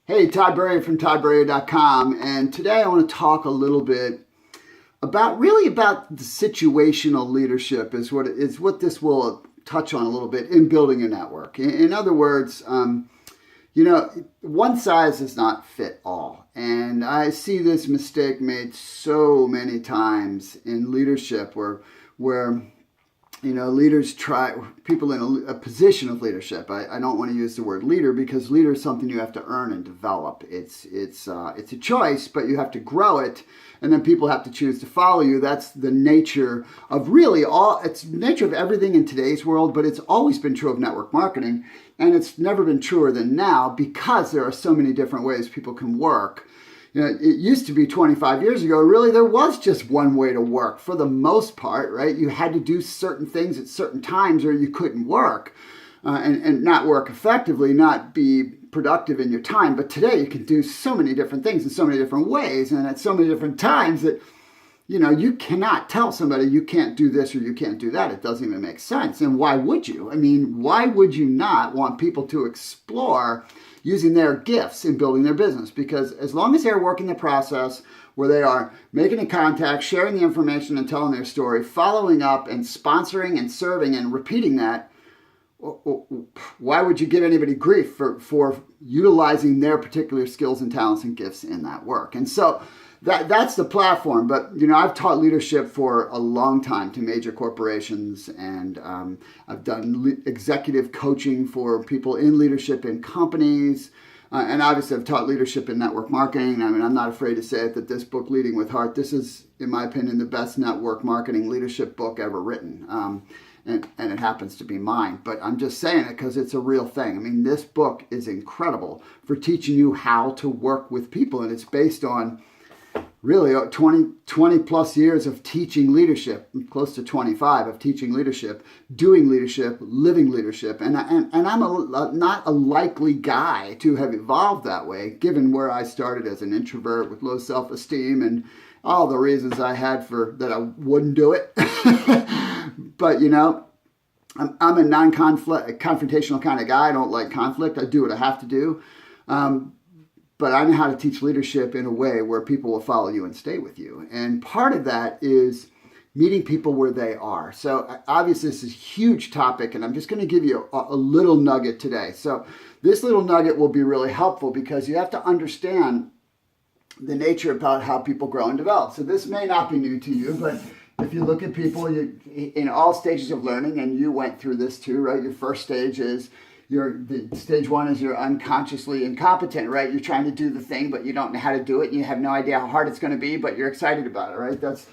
Hey, Todd Berry from toddberry.com, and today I want to talk a little bit about the situational leadership is what this will touch on a little bit in building a network. In other words, one size does not fit all, and I see this mistake made so many times in leadership where leaders try, people in a position of leadership. I don't want to use the word leader because leader is something you have to earn and develop. It's a choice, but you have to grow it, and then people have to choose to follow you. That's the nature of it's the nature of everything in today's world, but it's always been true of network marketing, and it's never been truer than now because there are so many different ways people can work. It used to be 25 years ago, really, there was just one way to work for the most part, right? You had to do certain things at certain times or you couldn't work and not work effectively, not be productive in your time. But today you can do so many different things in so many different ways and at so many different times that, you cannot tell somebody you can't do this or you can't do that. It doesn't even make sense. And why would you? I mean, why would you not want people to explore using their gifts in building their business? Because as long as they're working the process where they are making a contact, sharing the information and telling their story, following up and sponsoring and serving and repeating that, why would you give anybody grief for utilizing their particular skills and talents and gifts in that work? And so that's the platform. But, I've taught leadership for a long time to major corporations, and I've done executive coaching for people in leadership in companies. And obviously, I've taught leadership in network marketing. I mean, I'm not afraid to say it that this book, Leading with Heart, this is, in my opinion, the best network marketing leadership book ever written. And it happens to be mine. But I'm just saying it because it's a real thing. I mean, this book is incredible for teaching you how to work with people. And it's based on really 20 plus years of teaching leadership, close to 25 of teaching leadership, doing leadership, living leadership. And I'm not a likely guy to have evolved that way, given where I started as an introvert with low self-esteem and all the reasons I had for that I wouldn't do it. But, I'm a non-confrontational kind of guy. I don't like conflict. I do what I have to do. But I know how to teach leadership in a way where people will follow you and stay with you. And part of that is meeting people where they are. So obviously this is a huge topic, and I'm just going to give you a little nugget today. So this little nugget will be really helpful because you have to understand the nature about how people grow and develop. So this may not be new to you, but if you look at people in all stages of learning, and you went through this too, right? Your first stage is stage one is you're unconsciously incompetent, right? You're trying to do the thing, but you don't know how to do it. And you have no idea how hard it's going to be, but you're excited about it, right? That's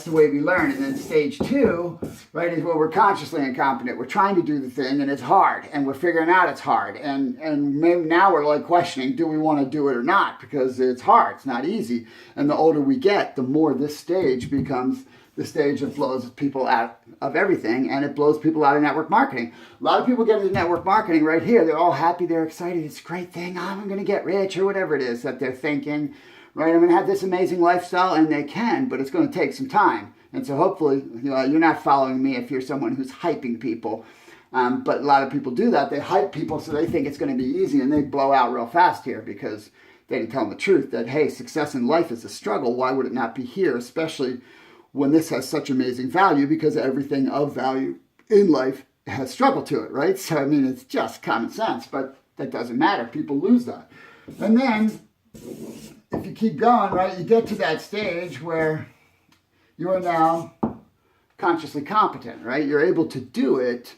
the way we learn. And then stage two, right, is where we're consciously incompetent. We're trying to do the thing and it's hard, and we're figuring out it's hard. And maybe now we're like questioning, do we want to do it or not? Because it's hard, it's not easy. And the older we get, the more this stage becomes the stage that blows people out of everything, and it blows people out of network marketing. A lot of people get into network marketing right here. They're all happy, they're excited, it's a great thing, I'm going to get rich, or whatever it is that they're thinking, right? I'm going to have this amazing lifestyle, and they can, but it's going to take some time. And so hopefully, you're not following me if you're someone who's hyping people. But a lot of people do that. They hype people so they think it's going to be easy, and they blow out real fast here because they didn't tell them the truth that, hey, success in life is a struggle. Why would it not be here, especially when this has such amazing value, because everything of value in life has struggle to it, right? So, I mean, it's just common sense, but that doesn't matter. People lose that. And then, if you keep going, right, you get to that stage where you are now consciously competent, right? You're able to do it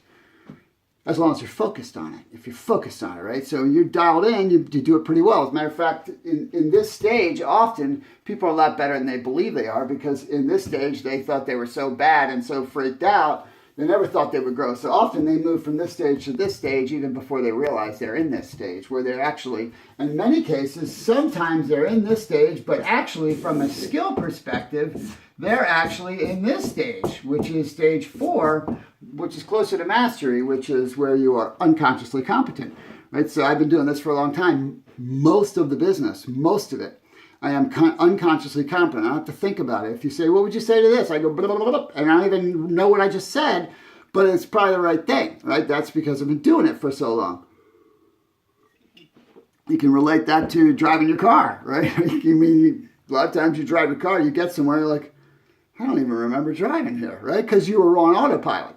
as long as you're focused on it. If you're focused on it, right? So you're dialed in, you do it pretty well. As a matter of fact, in this stage, often people are a lot better than they believe they are, because in this stage, they thought they were so bad and so freaked out, they never thought they would grow. So often they move from this stage to this stage even before they realize they're in this stage, where they're actually, in many cases, sometimes they're in this stage, but actually from a skill perspective, they're actually in this stage, which is stage 4, which is closer to mastery, which is where you are unconsciously competent, right? So I've been doing this for a long time. Most of the business, most of it, I am unconsciously competent. I don't have to think about it. If you say, what would you say to this? I go, blah, blah, blah, blah, and I don't even know what I just said, but it's probably the right thing, right? That's because I've been doing it for so long. you can relate that to driving your car, right? A lot of times you drive your car, you get somewhere, you're like, I don't even remember driving here, right? Because you were on autopilot.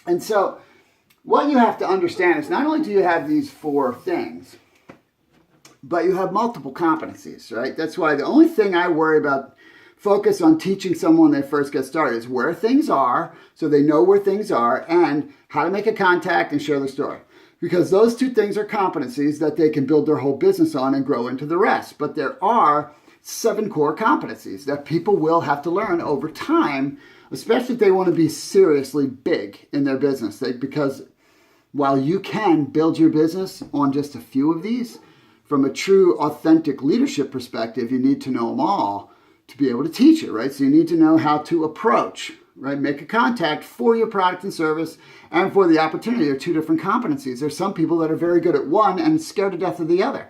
And so what you have to understand is not only do you have these 4 things, but you have multiple competencies, right? That's why the only thing I worry about, focus on teaching someone when they first get started, is where things are, so they know where things are, and how to make a contact and share the story. Because those 2 things are competencies that they can build their whole business on and grow into the rest. But there are 7 core competencies that people will have to learn over time, especially if they want to be seriously big in their business. Because while you can build your business on just a few of these, from a true, authentic leadership perspective, you need to know them all to be able to teach it, right? So you need to know how to approach, right? Make a contact for your product and service and for the opportunity. There are 2 different competencies. There's some people that are very good at one and scared to death of the other.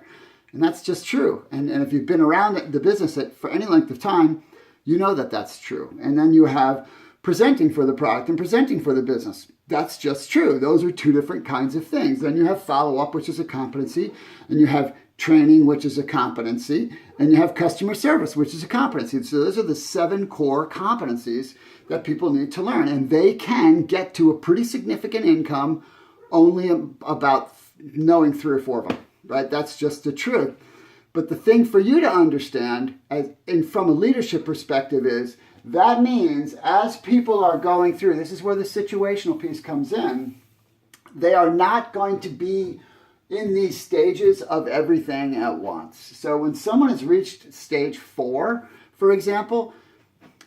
And that's just true. And if you've been around the business for any length of time, you know that that's true. And then you have presenting for the product and presenting for the business. That's just true. Those are 2 different kinds of things. Then you have follow-up, which is a competency, and you have training, which is a competency, and you have customer service, which is a competency. So those are the 7 core competencies that people need to learn. And they can get to a pretty significant income only about knowing 3 or 4 of them, right? That's just the truth. But the thing for you to understand, from a leadership perspective, is that means as people are going through, this is where the situational piece comes in, they are not going to be in these stages of everything at once. So when someone has reached stage 4, for example,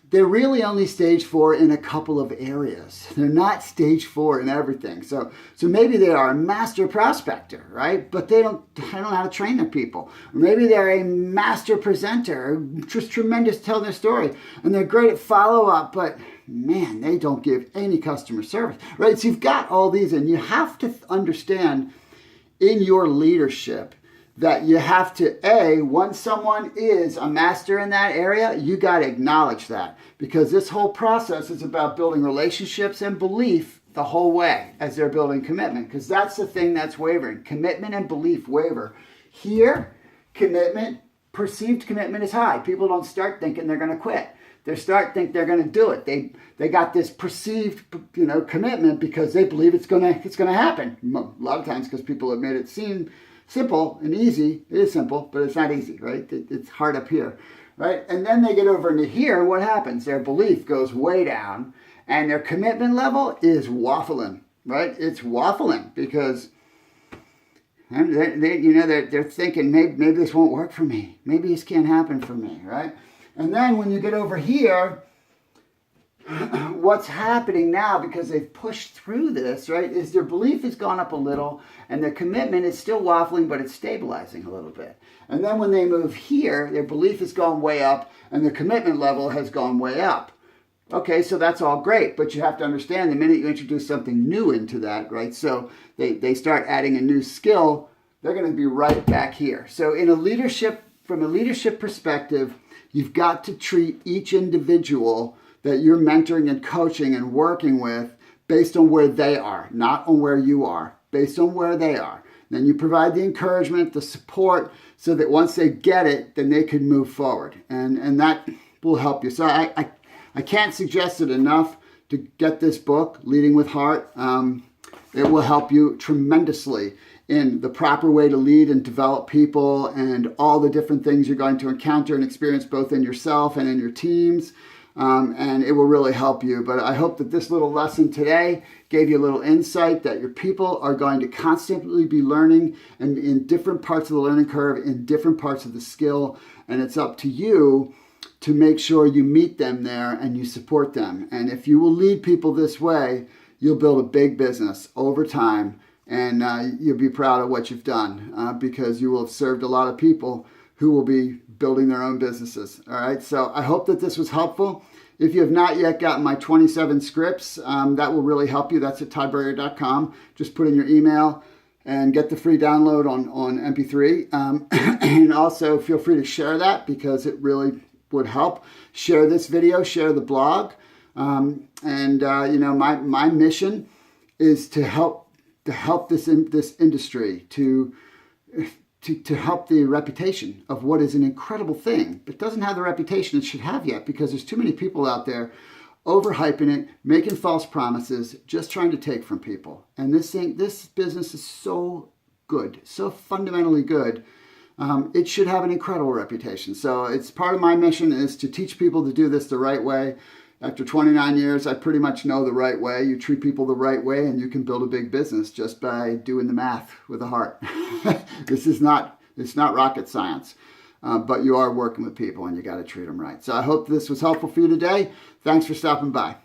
they're really only stage 4 in a couple of areas. They're not stage 4 in everything. So maybe they are a master prospector, right? But they don't know how to train their people. Or maybe they're a master presenter, just tremendous telling their story, and they're great at follow-up, but man, they don't give any customer service, right? So you've got all these, and you have to understand in your leadership that you have to, once someone is a master in that area, you got to acknowledge that. Because this whole process is about building relationships and belief the whole way as they're building commitment. Because that's the thing that's wavering. Commitment and belief waver. Here, perceived commitment is high. People don't start thinking they're going to quit. They start think they're going to do it. They got this perceived, commitment because they believe it's going to happen. A lot of times because people have made it seem simple and easy. It is simple, but it's not easy, right? It's hard up here, right? And then they get over into here. What happens? Their belief goes way down, and their commitment level is waffling, right? It's waffling because they're thinking maybe this won't work for me. Maybe this can't happen for me, right? And then when you get over here, what's happening now, because they've pushed through this, right, is their belief has gone up a little and their commitment is still waffling, but it's stabilizing a little bit. And then when they move here, their belief has gone way up and their commitment level has gone way up. Okay, so that's all great, but you have to understand the minute you introduce something new into that, right, so they start adding a new skill, they're going to be right back here. So from a leadership perspective, you've got to treat each individual that you're mentoring and coaching and working with based on where they are, not on where you are, based on where they are. Then you provide the encouragement, the support, so that once they get it, then they can move forward. And that will help you. So I can't suggest it enough to get this book, Leading with Heart. It will help you tremendously in the proper way to lead and develop people and all the different things you're going to encounter and experience both in yourself and in your teams. And it will really help you. But I hope that this little lesson today gave you a little insight that your people are going to constantly be learning and in different parts of the learning curve, in different parts of the skill. And it's up to you to make sure you meet them there and you support them. And if you will lead people this way, you'll build a big business over time. And you'll be proud of what you've done because you will have served a lot of people who will be building their own businesses. All right, so I hope that this was helpful. If you have not yet gotten my 27 scripts, that will really help you. That's at toddberrier.com. Just put in your email and get the free download on MP3. And also feel free to share that because it really would help. Share this video, share the blog. My mission is to help this industry, to to help the reputation of what is an incredible thing, but doesn't have the reputation it should have yet, because there's too many people out there overhyping it, making false promises, just trying to take from people. And this business is so good, so fundamentally good. It should have an incredible reputation. So it's part of my mission is to teach people to do this the right way. After 29 years, I pretty much know the right way. You treat people the right way and you can build a big business just by doing the math with a heart. It's not rocket science, but you are working with people and you got to treat them right. So I hope this was helpful for you today. Thanks for stopping by.